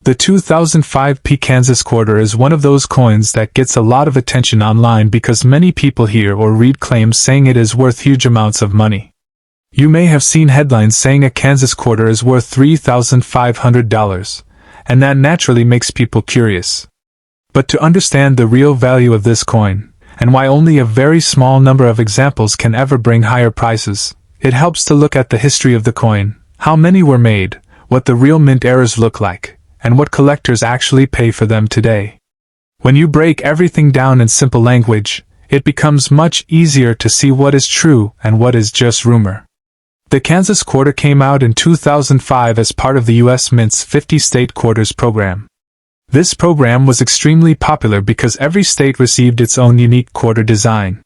The 2005 Kansas quarter is one of those coins that gets a lot of attention online because many people hear or read claims saying it is worth huge amounts of money. You may have seen headlines saying a Kansas quarter is worth $3,500, and that naturally makes people curious. But to understand the real value of this coin, and why only a very small number of examples can ever bring higher prices, it helps to look at the history of the coin, how many were made, what the real mint errors look like, and what collectors actually pay for them today. When you break everything down in simple language, it becomes much easier to see what is true and what is just rumor. The Kansas quarter came out in 2005 as part of the U.S. Mint's 50 State Quarters program. This program was extremely popular because every state received its own unique quarter design.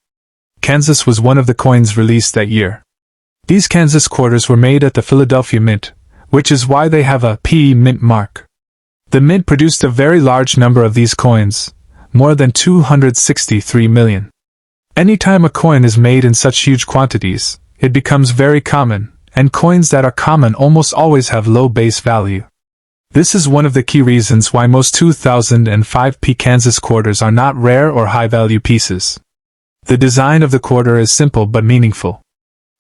Kansas was one of the coins released that year. These Kansas quarters were made at the Philadelphia Mint, which is why they have a PE Mint mark. The Mint produced a very large number of these coins, more than 263 million. Anytime a coin is made in such huge quantities, it becomes very common, and coins that are common almost always have low base value. This is one of the key reasons why most 2005 Kansas quarters are not rare or high-value pieces. The design of the quarter is simple but meaningful.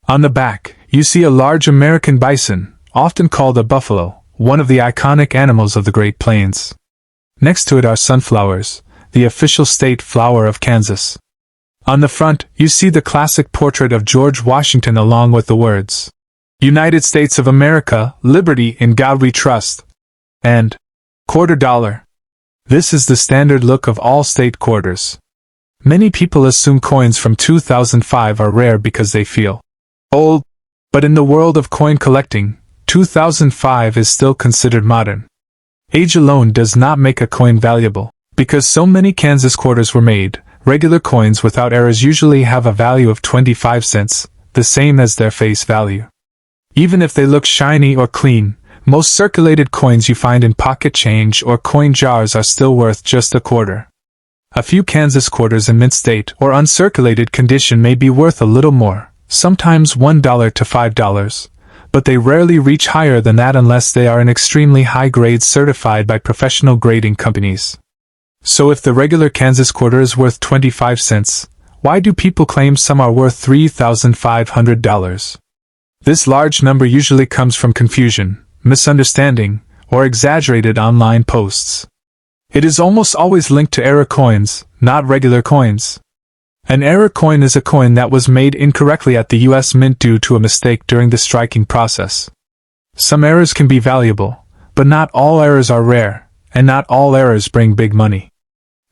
On the back, you see a large American bison, often called a buffalo, one of the iconic animals of the Great Plains. Next to it are sunflowers, the official state flower of Kansas. On the front, you see the classic portrait of George Washington along with the words, "United States of America, Liberty, in God We Trust," and "Quarter Dollar." This is the standard look of all state quarters. Many people assume coins from 2005 are rare because they feel old, but in the world of coin collecting, 2005 is still considered modern. Age alone does not make a coin valuable. Because so many Kansas quarters were made, regular coins without errors usually have a value of 25 cents, the same as their face value. Even if they look shiny or clean, most circulated coins you find in pocket change or coin jars are still worth just a quarter. A few Kansas quarters in mint state or uncirculated condition may be worth a little more, sometimes $1 to $5, but they rarely reach higher than that unless they are in extremely high grades certified by professional grading companies. So if the regular Kansas quarter is worth 25 cents, why do people claim some are worth $3,500? This large number usually comes from confusion, misunderstanding, or exaggerated online posts. It is almost always linked to error coins, not regular coins. An error coin is a coin that was made incorrectly at the U.S. Mint due to a mistake during the striking process. Some errors can be valuable, but not all errors are rare, and not all errors bring big money.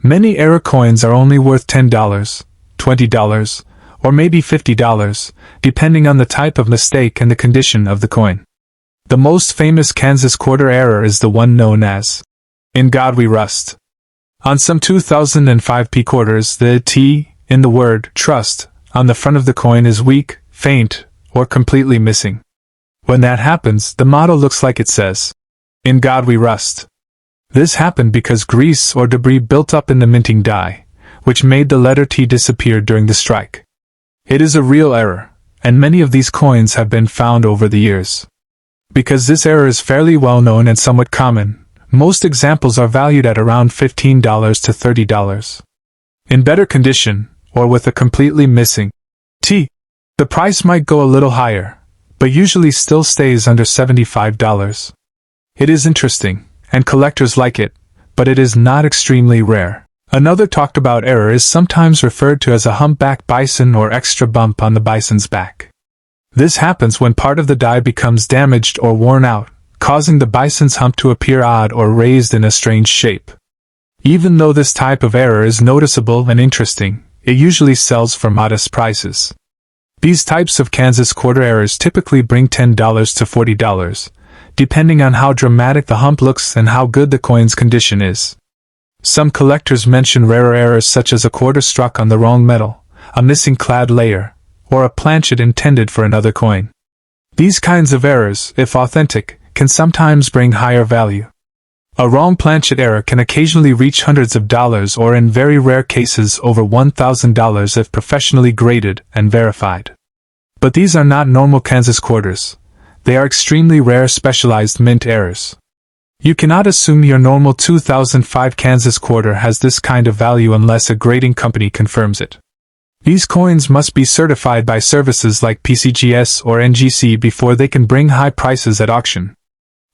Many error coins are only worth $10, $20, or maybe $50, depending on the type of mistake and the condition of the coin. The most famous Kansas quarter error is the one known as "In God We Rust." On some 2005 quarters, the T in the word trust on the front of the coin is weak, faint, or completely missing. When that happens, the motto looks like it says, "In God We Rust." This happened because grease or debris built up in the minting die, which made the letter T disappear during the strike. It is a real error, and many of these coins have been found over the years. Because this error is fairly well known and somewhat common, most examples are valued at around $15 to $30. In better condition, or with a completely missing T, the price might go a little higher, but usually still stays under $75. It is interesting, and collectors like it, but it is not extremely rare. Another talked about error is sometimes referred to as a humpback bison or extra bump on the bison's back. This happens when part of the die becomes damaged or worn out, causing the bison's hump to appear odd or raised in a strange shape. Even though this type of error is noticeable and interesting, it usually sells for modest prices. These types of Kansas quarter errors typically bring $10 to $40, depending on how dramatic the hump looks and how good the coin's condition is. Some collectors mention rarer errors such as a quarter struck on the wrong metal, a missing clad layer, or a planchet intended for another coin. These kinds of errors, if authentic, can sometimes bring higher value. A wrong planchet error can occasionally reach hundreds of dollars or in very rare cases over $1,000 if professionally graded and verified. But these are not normal Kansas quarters. They are extremely rare specialized mint errors. You cannot assume your normal 2005 Kansas quarter has this kind of value unless a grading company confirms it. These coins must be certified by services like PCGS or NGC before they can bring high prices at auction.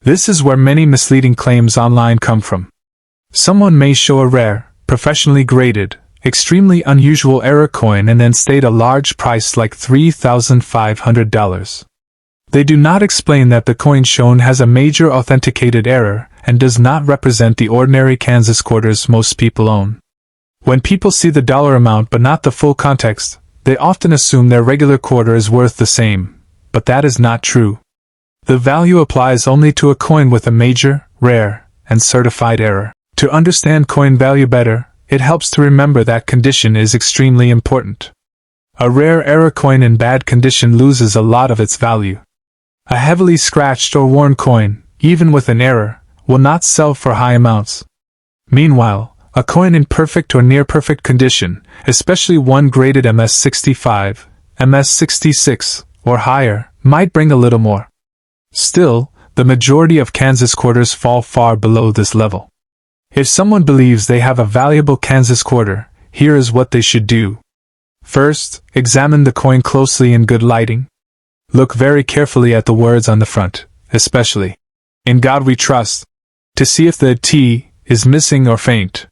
This is where many misleading claims online come from. Someone may show a rare, professionally graded, extremely unusual error coin and then state a large price like $3,500. They do not explain that the coin shown has a major authenticated error and does not represent the ordinary Kansas quarters most people own. When people see the dollar amount but not the full context, they often assume their regular quarter is worth the same, but that is not true. The value applies only to a coin with a major, rare, and certified error. To understand coin value better, it helps to remember that condition is extremely important. A rare error coin in bad condition loses a lot of its value. A heavily scratched or worn coin, even with an error, will not sell for high amounts. Meanwhile, a coin in perfect or near-perfect condition, especially one graded MS65, MS66, or higher, might bring a little more. Still, the majority of Kansas quarters fall far below this level. If someone believes they have a valuable Kansas quarter, here is what they should do. First, examine the coin closely in good lighting. Look very carefully at the words on the front, especially "In God We Trust," to see if the T is missing or faint.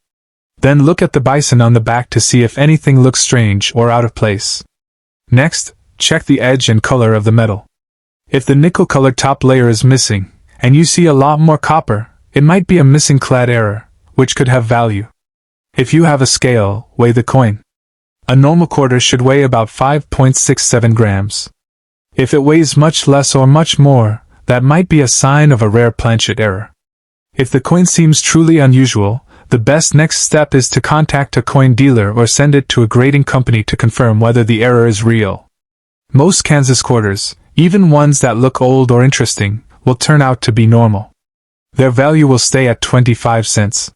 Then look at the bison on the back to see if anything looks strange or out of place. Next, check the edge and color of the metal. If the nickel-colored top layer is missing, and you see a lot more copper, it might be a missing clad error, which could have value. If you have a scale, weigh the coin. A normal quarter should weigh about 5.67 grams. If it weighs much less or much more, that might be a sign of a rare planchet error. If the coin seems truly unusual, the best next step is to contact a coin dealer or send it to a grading company to confirm whether the error is real. Most Kansas quarters, even ones that look old or interesting, will turn out to be normal. Their value will stay at 25 cents.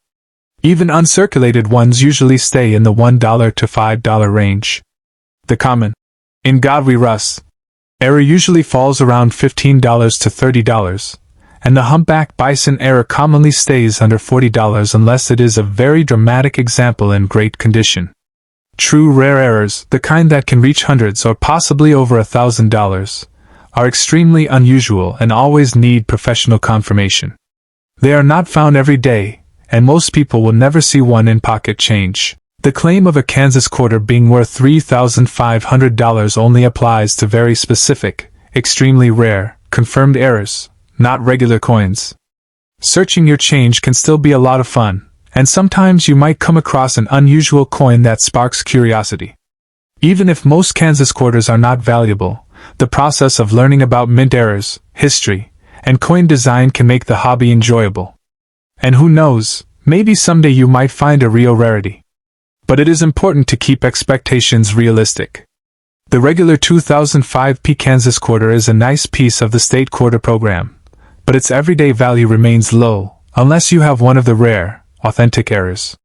Even uncirculated ones usually stay in the $1 to $5 range. The common "In God We Trust" error usually falls around $15 to $30, and the humpback bison error commonly stays under $40 unless it is a very dramatic example in great condition. True rare errors, the kind that can reach hundreds or possibly over $1,000, are extremely unusual and always need professional confirmation. They are not found every day, and most people will never see one in pocket change. The claim of a Kansas quarter being worth $3,500 only applies to very specific, extremely rare, confirmed errors, not regular coins. Searching your change can still be a lot of fun, and sometimes you might come across an unusual coin that sparks curiosity. Even if most Kansas quarters are not valuable, the process of learning about mint errors, history, and coin design can make the hobby enjoyable. And who knows, maybe someday you might find a real rarity. But it is important to keep expectations realistic. The regular 2005 Kansas quarter is a nice piece of the state quarter program, but its everyday value remains low, unless you have one of the rare, authentic errors.